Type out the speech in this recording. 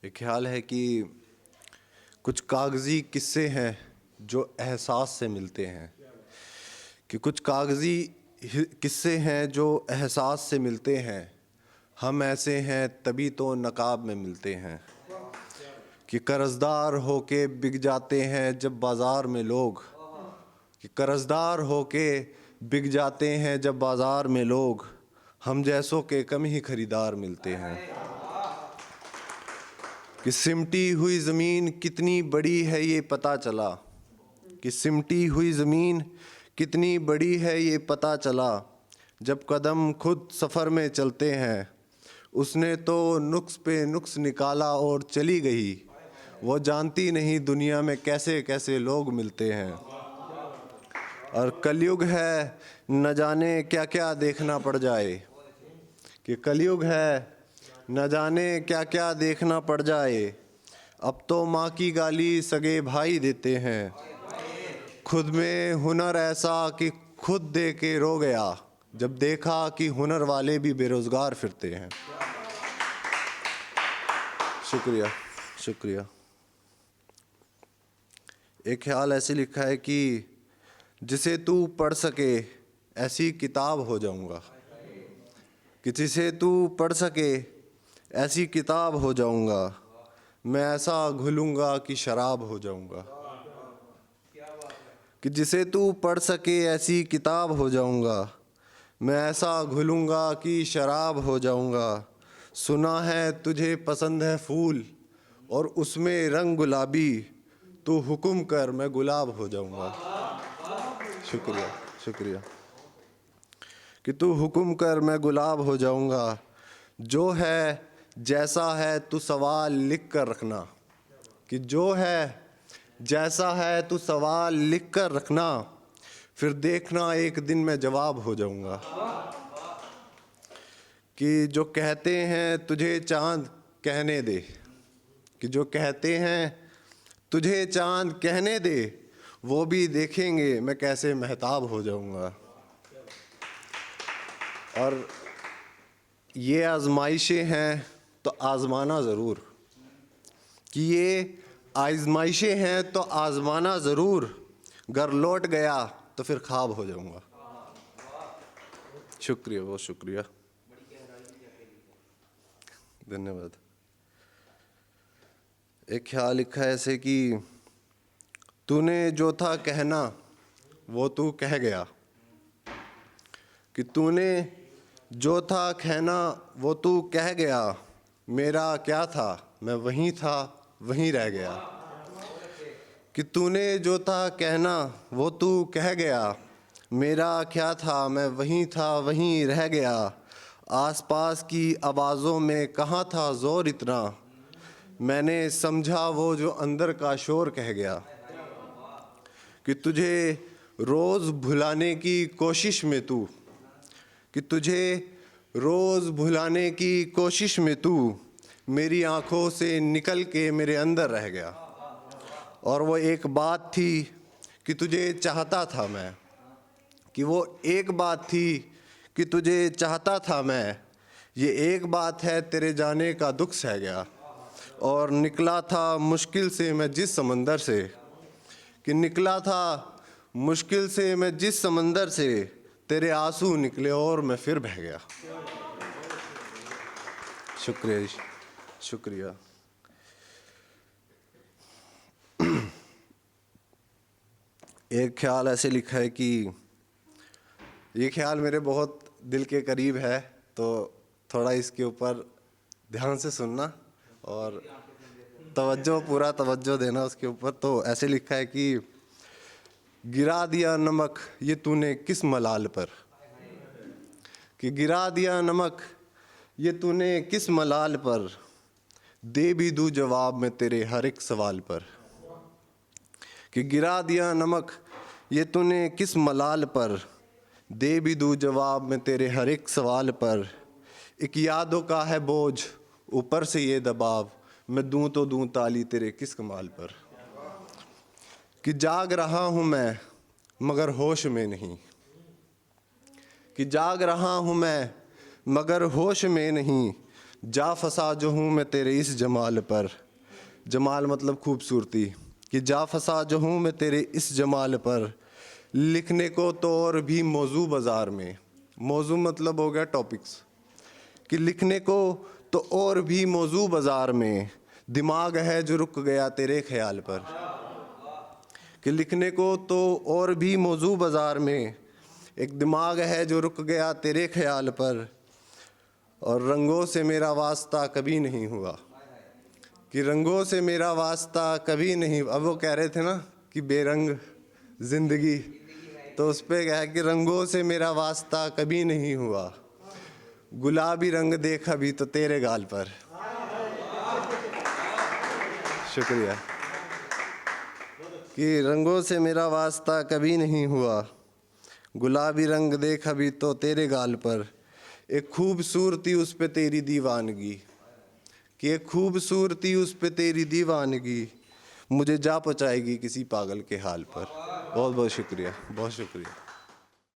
ये ख्याल है कि कुछ कागज़ी किस्से हैं जो एहसास से मिलते हैं, कि कुछ कागज़ी किस्से हैं जो एहसास से मिलते हैं। हम ऐसे हैं तभी तो नकाब में मिलते हैं, कि कर्ज़दार होके बिक जाते हैं जब बाज़ार में लोग, कि कर्ज़दार होके बिक जाते हैं जब बाज़ार में लोग। हम जैसों के कम ही खरीदार मिलते हैं, कि सिमटी हुई ज़मीन कितनी बड़ी है ये पता चला, कि सिमटी हुई ज़मीन कितनी बड़ी है ये पता चला। जब कदम खुद सफ़र में चलते हैं, उसने तो नुक्स पे नुक्स निकाला और चली गई। वो जानती नहीं दुनिया में कैसे कैसे लोग मिलते हैं। और कलयुग है न जाने क्या क्या देखना पड़ जाए, कि कलयुग है न जाने क्या क्या देखना पड़ जाए। अब तो माँ की गाली सगे भाई देते हैं, खुद में हुनर ऐसा कि खुद दे के रो गया, जब देखा कि हुनर वाले भी बेरोज़गार फिरते हैं। शुक्रिया शुक्रिया। एक ख्याल ऐसे लिखा है कि जिसे तू पढ़ सके ऐसी किताब हो जाऊंगा, कि जिसे तू पढ़ सके ऐसी किताब हो जाऊंगा। मैं ऐसा घुलूंगा कि शराब हो जाऊंगा, कि जिसे तू पढ़ सके ऐसी किताब हो जाऊंगा। मैं ऐसा घुलूंगा कि शराब हो जाऊंगा। सुना है तुझे पसंद है फूल और उसमें रंग गुलाबी, तू हुक्म कर मैं गुलाब हो जाऊंगा। शुक्रिया शुक्रिया। कि तू हुक्म कर मैं गुलाब हो जाऊंगा। जो है जैसा है तू सवाल लिख कर रखना, कि जो है जैसा है तू सवाल लिख कर रखना, फिर देखना एक दिन मैं जवाब हो जाऊंगा। कि जो कहते हैं तुझे चांद कहने दे, कि जो कहते हैं तुझे चांद कहने दे, वो भी देखेंगे मैं कैसे महताब हो जाऊंगा। और ये आजमाइशें हैं तो आज़माना ज़रूर, कि ये आजमाइशें हैं तो आज़माना ज़रूर। घर लौट गया तो फिर ख्वाब हो जाऊंगा। शुक्रिया, बहुत शुक्रिया, धन्यवाद। एक ख्याल लिखा है ऐसे कि तूने जो था कहना वो तू कह गया, कि तूने जो था कहना वो तू कह गया। मेरा क्या था मैं वहीं था वहीं रह गया, कि तूने जो था कहना वो तू कह गया। मेरा क्या था मैं वहीं था वहीं रह गया। आसपास की आवाज़ों में कहाँ था ज़ोर इतना, मैंने समझा वो जो अंदर का शोर कह गया। कि तुझे रोज़ भुलाने की कोशिश में तू, कि तुझे रोज़ भुलाने की कोशिश में तू मेरी आँखों से निकल के मेरे अंदर रह गया। और वो एक बात थी कि तुझे चाहता था मैं, कि वो एक बात थी कि तुझे चाहता था मैं। ये एक बात है तेरे जाने का दुख सह गया। और निकला था मुश्किल से मैं जिस समंदर से, कि निकला था मुश्किल से मैं जिस समंदर से, तेरे आंसू निकले और मैं फिर बह गया। शुक्रिया शुक्रिया। एक ख्याल ऐसे लिखा है कि ये ख्याल मेरे बहुत दिल के करीब है, तो थोड़ा इसके ऊपर ध्यान से सुनना और पूरा तवज्जो देना उसके ऊपर। तो ऐसे लिखा है कि गिरा दिया नमक ये तूने किस मलाल पर, कि गिरा दिया नमक ये तूने किस मलाल पर, दे भी दूँ जवाब मैं तेरे हर एक सवाल पर। कि गिरा दिया नमक ये तूने किस मलाल पर, दे भी दूँ जवाब मैं तेरे हर एक सवाल पर। एक यादों का है बोझ ऊपर से ये दबाव, मैं दूँ तो दूँ ताली तेरे किस कमाल पर। कि जाग रहा हूँ मैं मगर होश में नहीं, कि जाग रहा हूँ मैं मगर होश में नहीं। जा फंसा जो हूँ मैं तेरे इस जमाल पर, जमाल मतलब खूबसूरती, कि जा फंसा जो हूँ मैं तेरे इस जमाल पर, लिखने को तो और भी मौजू बाज़ार में, मौजू मतलब हो गया टॉपिक्स, कि लिखने को तो और भी मौजू बाज़ार में, दिमाग है जो रुक गया तेरे ख्याल पर, कि लिखने को तो और भी मौजू बाज़ार में, एक दिमाग है जो रुक गया तेरे ख्याल पर, और रंगों से मेरा वास्ता कभी नहीं हुआ, कि रंगों से मेरा वास्ता कभी नहीं। अब वो कह रहे थे ना कि बेरंग ज़िंदगी, तो उस पर क्या है कि रंगों से मेरा वास्ता कभी नहीं हुआ, गुलाबी रंग देखा भी तो तेरे गाल पर। शुक्रिया। कि रंगों से मेरा वास्ता कभी नहीं हुआ, गुलाबी रंग देखा भी तो तेरे गाल पर, एक खूबसूरती उस पे तेरी दीवानगी, कि एक खूबसूरती उस पे तेरी दीवानगी मुझे जा पहुँचाएगी किसी पागल के हाल पर। बहुत बहुत शुक्रिया, बहुत शुक्रिया।